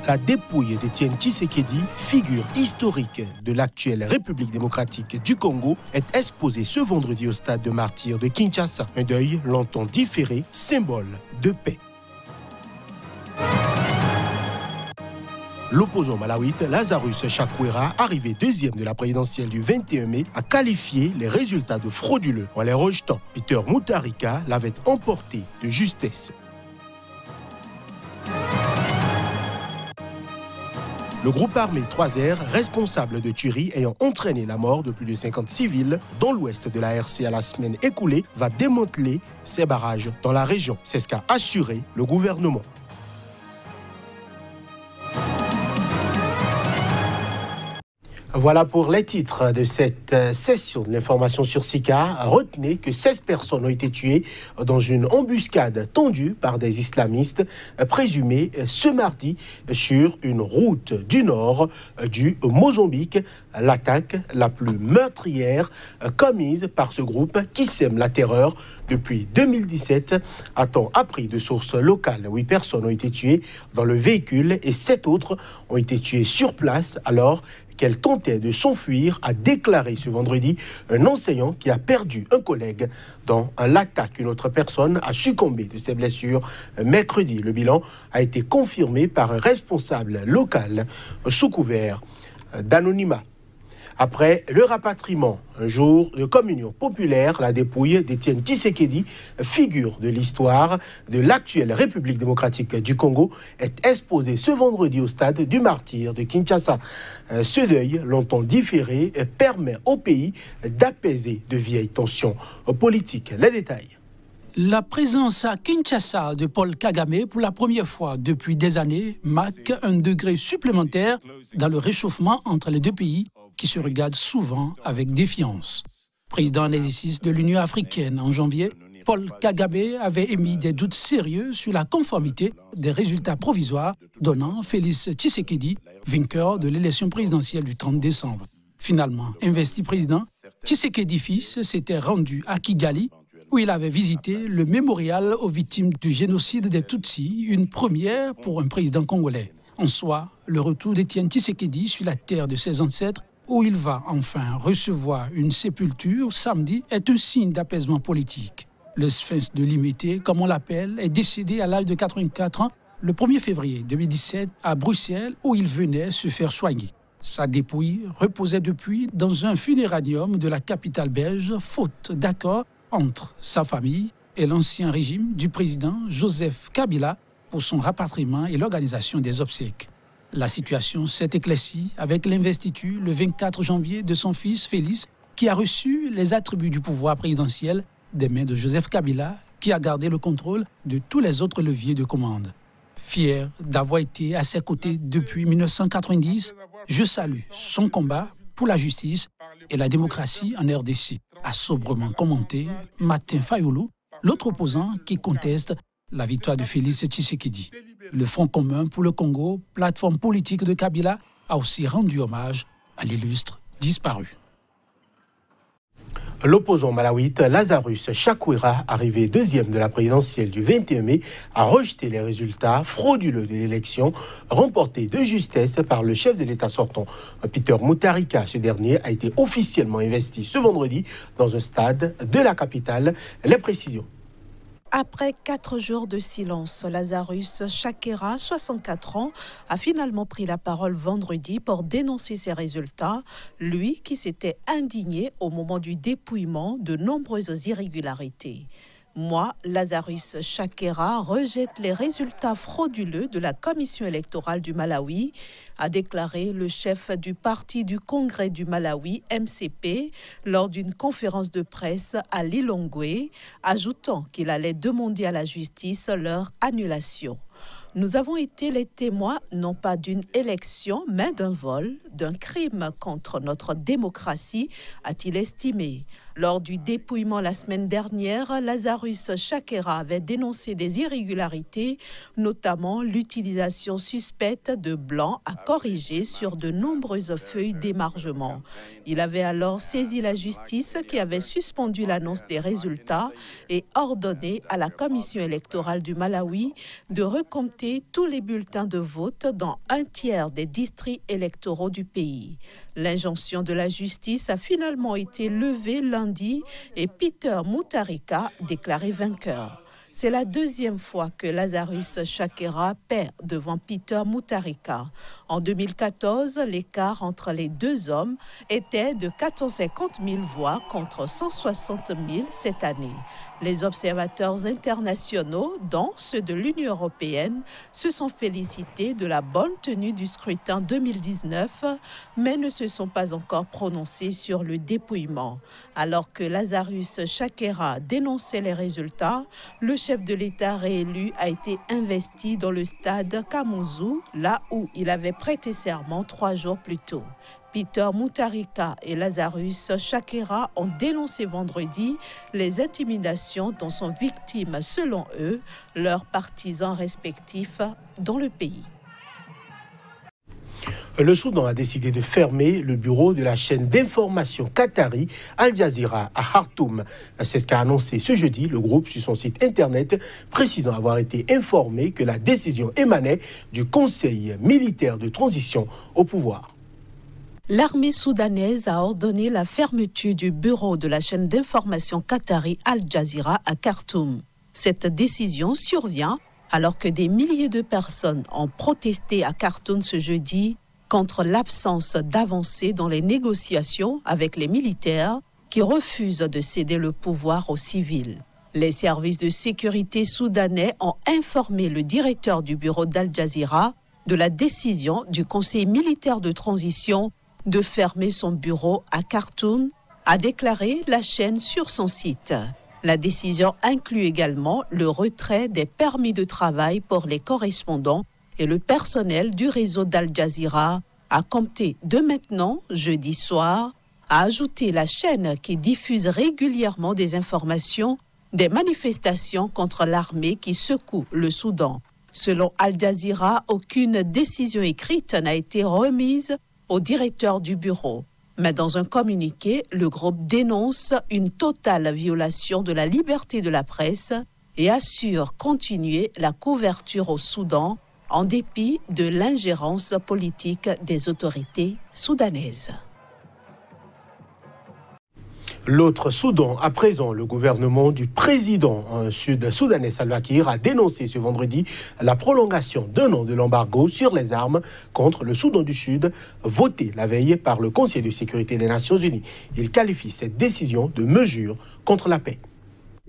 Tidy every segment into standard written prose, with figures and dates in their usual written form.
La dépouille d'Étienne Tshisekedi, figure historique de l'actuelle République démocratique du Congo, est exposée ce vendredi au stade de martyrs de Kinshasa. Un deuil longtemps différé, symbole de paix. L'opposant malawite Lazarus Chakwera, arrivé deuxième de la présidentielle du 21 mai, a qualifié les résultats de frauduleux en les rejetant. Peter Mutharika l'avait emporté de justesse. Le groupe armé 3R, responsable de tueries ayant entraîné la mort de plus de 50 civils dans l'ouest de la RCA la semaine écoulée, va démanteler ses barrages dans la région. C'est ce qu'a assuré le gouvernement. Voilà pour les titres de cette session de l'information sur Sika. Retenez que 16 personnes ont été tuées dans une embuscade tendue par des islamistes présumés ce mardi sur une route du nord du Mozambique. L'attaque la plus meurtrière commise par ce groupe qui sème la terreur depuis 2017. A-t-on appris de sources locales? 8 personnes ont été tuées dans le véhicule et 7 autres ont été tuées sur place alors qu'elle tentait de s'enfuir, a déclaré ce vendredi un enseignant qui a perdu un collègue dans l'attaque. Une autre personne a succombé de ses blessures mercredi. Le bilan a été confirmé par un responsable local sous couvert d'anonymat. Après le rapatriement, un jour de communion populaire, la dépouille d'Étienne Tshisekedi, figure de l'histoire de l'actuelle République démocratique du Congo, est exposée ce vendredi au stade du martyr de Kinshasa. Ce deuil, longtemps différé, permet au pays d'apaiser de vieilles tensions politiques. Les détails. La présence à Kinshasa de Paul Kagame pour la première fois depuis des années marque un degré supplémentaire dans le réchauffement entre les deux pays qui se regardent souvent avec défiance. Président en exercice de l'Union africaine en janvier, Paul Kagame avait émis des doutes sérieux sur la conformité des résultats provisoires donnant Félix Tshisekedi vainqueur de l'élection présidentielle du 30 décembre. Finalement, investi président, Tshisekedi fils s'était rendu à Kigali où il avait visité le mémorial aux victimes du génocide des Tutsis, une première pour un président congolais. En soi, le retour d'Étienne Tshisekedi sur la terre de ses ancêtres, où il va enfin recevoir une sépulture samedi, est un signe d'apaisement politique. Le sphinx de Limité, comme on l'appelle, est décédé à l'âge de 84 ans le 1er février 2017 à Bruxelles, où il venait se faire soigner. Sa dépouille reposait depuis dans un funérarium de la capitale belge, faute d'accord entre sa famille et l'ancien régime du président Joseph Kabila pour son rapatriement et l'organisation des obsèques. La situation s'est éclaircie avec l'investiture le 24 janvier de son fils Félix, qui a reçu les attributs du pouvoir présidentiel des mains de Joseph Kabila, qui a gardé le contrôle de tous les autres leviers de commande. Fier d'avoir été à ses côtés depuis 1990, je salue son combat pour la justice et la démocratie en RDC, a sobrement commenté Martin Fayoulou, l'autre opposant qui conteste la victoire de Félix Tshisekedi. Le Front commun pour le Congo, plateforme politique de Kabila, a aussi rendu hommage à l'illustre disparu. L'opposant malawite Lazarus Chakwera, arrivé deuxième de la présidentielle du 21 mai, a rejeté les résultats frauduleux de l'élection remportés de justesse par le chef de l'État sortant, Peter Mutharika. Ce dernier a été officiellement investi ce vendredi dans un stade de la capitale. Les précisions. Après 4 jours de silence, Lazarus Chakwera, 64 ans, a finalement pris la parole vendredi pour dénoncer ses résultats, lui qui s'était indigné au moment du dépouillement de nombreuses irrégularités. Moi, Lazarus Chakwera, rejette les résultats frauduleux de la commission électorale du Malawi, a déclaré le chef du parti du Congrès du Malawi, MCP, lors d'une conférence de presse à Lilongwe, ajoutant qu'il allait demander à la justice leur annulation. Nous avons été les témoins non pas d'une élection, mais d'un vol, d'un crime contre notre démocratie, a-t-il estimé. Lors du dépouillement la semaine dernière, Lazarus Chakwera avait dénoncé des irrégularités, notamment l'utilisation suspecte de blanc à corriger sur de nombreuses feuilles d'émargement. Il avait alors saisi la justice qui avait suspendu l'annonce des résultats et ordonné à la commission électorale du Malawi de recompter tous les bulletins de vote dans un tiers des districts électoraux du pays. L'injonction de la justice a finalement été levée lundi et Peter Mutharika déclaré vainqueur. C'est la deuxième fois que Lazarus Chakwera perd devant Peter Mutharika. En 2014, l'écart entre les deux hommes était de 450 000 voix contre 160 000 cette année. Les observateurs internationaux, dont ceux de l'Union européenne, se sont félicités de la bonne tenue du scrutin 2019, mais ne se sont pas encore prononcés sur le dépouillement. Alors que Lazarus Chakwera dénonçait les résultats, le chef de l'État réélu a été investi dans le stade Kamuzu, là où il avait prêté serment 3 jours plus tôt. Peter Mutharika et Lazarus Chakwera ont dénoncé vendredi les intimidations dont sont victimes, selon eux, leurs partisans respectifs dans le pays. Le Soudan a décidé de fermer le bureau de la chaîne d'information qatari Al Jazeera à Khartoum. C'est ce qu'a annoncé ce jeudi le groupe sur son site internet, précisant avoir été informé que la décision émanait du Conseil militaire de transition au pouvoir. L'armée soudanaise a ordonné la fermeture du bureau de la chaîne d'information qatari Al Jazeera à Khartoum. Cette décision survient alors que des milliers de personnes ont protesté à Khartoum ce jeudi contre l'absence d'avancée dans les négociations avec les militaires qui refusent de céder le pouvoir aux civils. Les services de sécurité soudanais ont informé le directeur du bureau d'Al Jazeera de la décision du Conseil militaire de transition de fermer son bureau à Khartoum, a déclaré la chaîne sur son site. La décision inclut également le retrait des permis de travail pour les correspondants et le personnel du réseau d'Al Jazeera, à compter de maintenant, jeudi soir, a ajouté la chaîne qui diffuse régulièrement des informations des manifestations contre l'armée qui secoue le Soudan. Selon Al Jazeera, aucune décision écrite n'a été remise au directeur du bureau. Mais dans un communiqué, le groupe dénonce une totale violation de la liberté de la presse et assure continuer la couverture au Soudan en dépit de l'ingérence politique des autorités soudanaises. L'autre Soudan, à présent, le gouvernement du président sud-soudanais Salva Kiir a dénoncé ce vendredi la prolongation d'un an de l'embargo sur les armes contre le Soudan du Sud, voté la veille par le Conseil de sécurité des Nations Unies. Il qualifie cette décision de mesure contre la paix.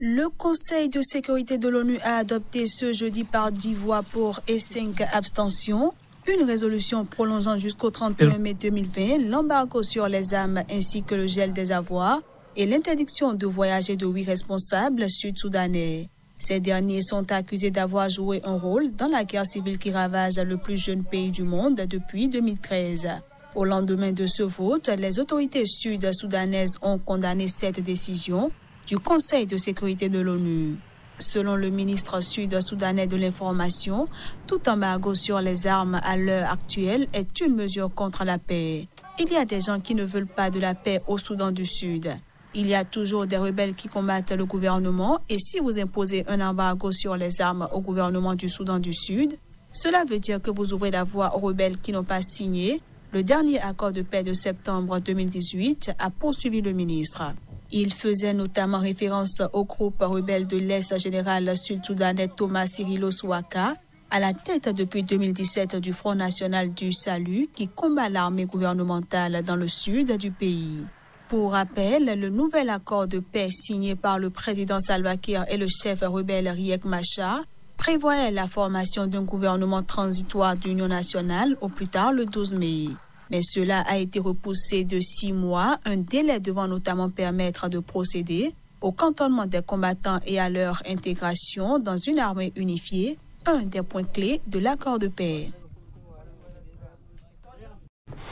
Le Conseil de sécurité de l'ONU a adopté ce jeudi par 10 voix pour et 5 abstentions une résolution prolongeant jusqu'au 31 mai 2020 l'embargo sur les armes ainsi que le gel des avoirs et l'interdiction de voyager de 8 responsables sud-soudanais. Ces derniers sont accusés d'avoir joué un rôle dans la guerre civile qui ravage le plus jeune pays du monde depuis 2013. Au lendemain de ce vote, les autorités sud-soudanaises ont condamné cette décision du Conseil de sécurité de l'ONU. Selon le ministre sud-soudanais de l'information, tout embargo sur les armes à l'heure actuelle est une mesure contre la paix. Il y a des gens qui ne veulent pas de la paix au Soudan du Sud. Il y a toujours des rebelles qui combattent le gouvernement et si vous imposez un embargo sur les armes au gouvernement du Soudan du Sud, cela veut dire que vous ouvrez la voie aux rebelles qui n'ont pas signé le dernier accord de paix de septembre 2018, a poursuivi le ministre. Il faisait notamment référence au groupe rebelle de l'Est général sud-soudanais Thomas Sirilo Souaka, à la tête depuis 2017 du Front national du salut qui combat l'armée gouvernementale dans le sud du pays. Pour rappel, le nouvel accord de paix signé par le président Salva Kiir et le chef rebelle Riek Machar prévoyait la formation d'un gouvernement transitoire d'union nationale au plus tard le 12 mai. Mais cela a été repoussé de 6 mois, un délai devant notamment permettre de procéder au cantonnement des combattants et à leur intégration dans une armée unifiée, un des points clés de l'accord de paix.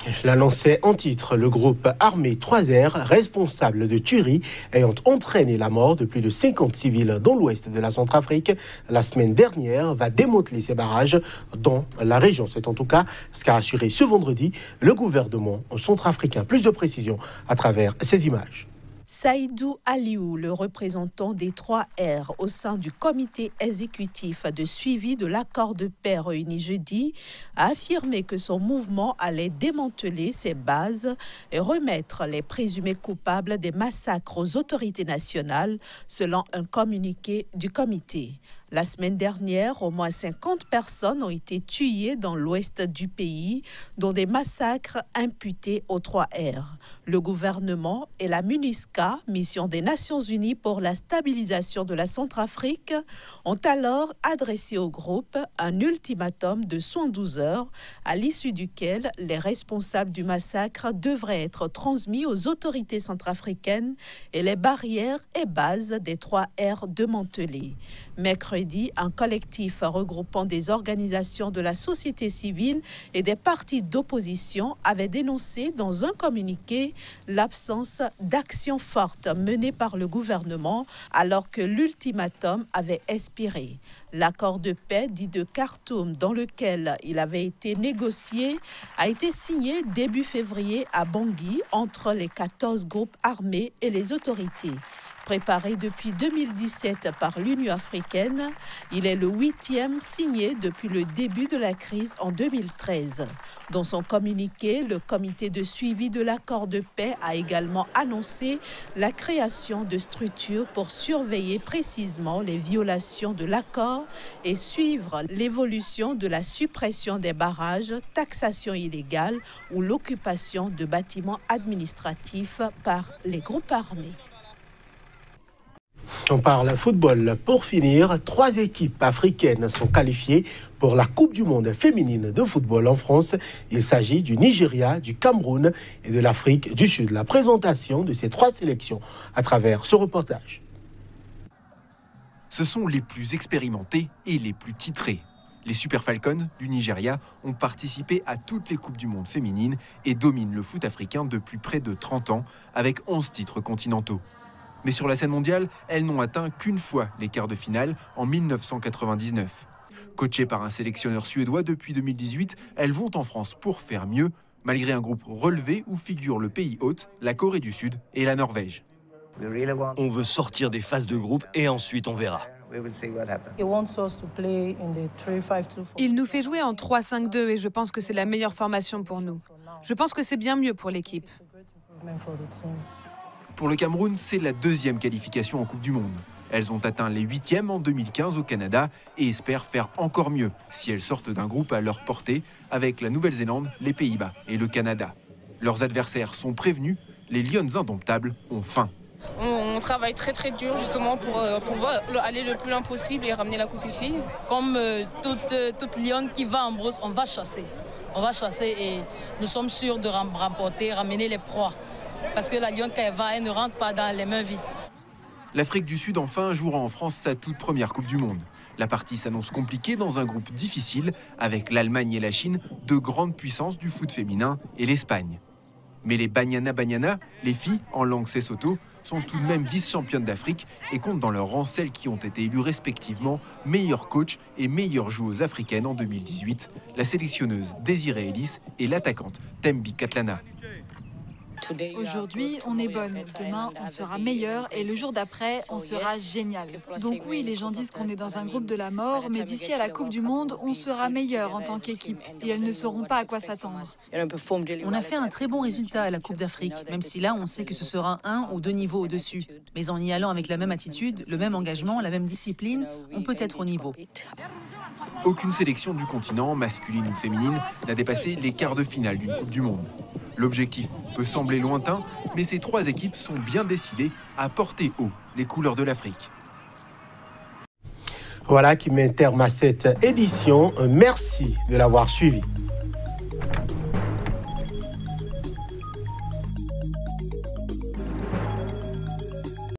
Je l'annonçais en titre, le groupe armé 3R, responsable de tueries ayant entraîné la mort de plus de 50 civils dans l'ouest de la Centrafrique la semaine dernière, va démanteler ses barrages dans la région. C'est en tout cas ce qu'a assuré ce vendredi le gouvernement centrafricain. Plus de précisions à travers ces images. Saïdou Aliou, le représentant des 3R au sein du comité exécutif de suivi de l'accord de paix réuni jeudi, a affirmé que son mouvement allait démanteler ses bases et remettre les présumés coupables des massacres aux autorités nationales, selon un communiqué du comité. La semaine dernière, au moins 50 personnes ont été tuées dans l'ouest du pays, dont des massacres imputés aux 3R. Le gouvernement et la MINUSCA, mission des Nations Unies pour la stabilisation de la Centrafrique, ont alors adressé au groupe un ultimatum de 112 heures, à l'issue duquel les responsables du massacre devraient être transmis aux autorités centrafricaines et les barrières et bases des 3R démantelées. Mercredi, un collectif regroupant des organisations de la société civile et des partis d'opposition avait dénoncé dans un communiqué l'absence d'action forte menée par le gouvernement alors que l'ultimatum avait expiré. L'accord de paix dit de Khartoum, dans lequel il avait été négocié, a été signé début février à Bangui entre les 14 groupes armés et les autorités. Préparé depuis 2017 par l'Union africaine, il est le 8e signé depuis le début de la crise en 2013. Dans son communiqué, le comité de suivi de l'accord de paix a également annoncé la création de structures pour surveiller précisément les violations de l'accord et suivre l'évolution de la suppression des barrages, taxation illégale ou l'occupation de bâtiments administratifs par les groupes armés. On parle football. Pour finir, 3 équipes africaines sont qualifiées pour la Coupe du monde féminine de football en France. Il s'agit du Nigeria, du Cameroun et de l'Afrique du Sud. La présentation de ces 3 sélections à travers ce reportage. Ce sont les plus expérimentés et les plus titrés. Les Super Falcons du Nigeria ont participé à toutes les Coupes du monde féminines et dominent le foot africain depuis près de 30 ans avec 11 titres continentaux. Mais sur la scène mondiale, elles n'ont atteint qu'une fois les quarts de finale en 1999. Coachées par un sélectionneur suédois depuis 2018, elles vont en France pour faire mieux, malgré un groupe relevé où figurent le pays hôte, la Corée du Sud et la Norvège. On veut sortir des phases de groupe et ensuite on verra. Il nous fait jouer en 3-5-2 et je pense que c'est la meilleure formation pour nous. Je pense que c'est bien mieux pour l'équipe. Pour le Cameroun, c'est la 2e qualification en Coupe du monde. Elles ont atteint les 8e en 2015 au Canada et espèrent faire encore mieux si elles sortent d'un groupe à leur portée avec la Nouvelle-Zélande, les Pays-Bas et le Canada. Leurs adversaires sont prévenus, les Lionnes indomptables ont faim. On travaille très dur justement pour pouvoir aller le plus loin possible et ramener la coupe ici. Comme toute lionne qui va en brousse, on va chasser. On va chasser et nous sommes sûrs de remporter, ramener les proies. Parce que la lionne, quand elle va, elle ne rentre pas dans les mains vides. L'Afrique du Sud, enfin, jouera en France sa toute première Coupe du monde. La partie s'annonce compliquée dans un groupe difficile avec l'Allemagne et la Chine, 2 grandes puissances du foot féminin, et l'Espagne. Mais les Banyana, les filles en langue Sesotho, sont tout de même vice-championnes d'Afrique et comptent dans leur rang celles qui ont été élues respectivement meilleures coachs et meilleures joueuses africaines en 2018, la sélectionneuse Désirée Ellis et l'attaquante Thembi Katlana. Aujourd'hui, on est bonne. Demain, on sera meilleur et le jour d'après, on sera génial. Donc oui, les gens disent qu'on est dans un groupe de la mort, mais d'ici à la Coupe du monde, on sera meilleur en tant qu'équipe et elles ne sauront pas à quoi s'attendre. On a fait un très bon résultat à la Coupe d'Afrique, même si là, on sait que ce sera 1 ou 2 niveaux au-dessus. Mais en y allant avec la même attitude, le même engagement, la même discipline, on peut être au niveau. Aucune sélection du continent, masculine ou féminine, n'a dépassé les quarts de finale d'une Coupe du monde. L'objectif peut sembler lointain, mais ces 3 équipes sont bien décidées à porter haut les couleurs de l'Afrique. Voilà qui met terme à cette édition. Merci de l'avoir suivi.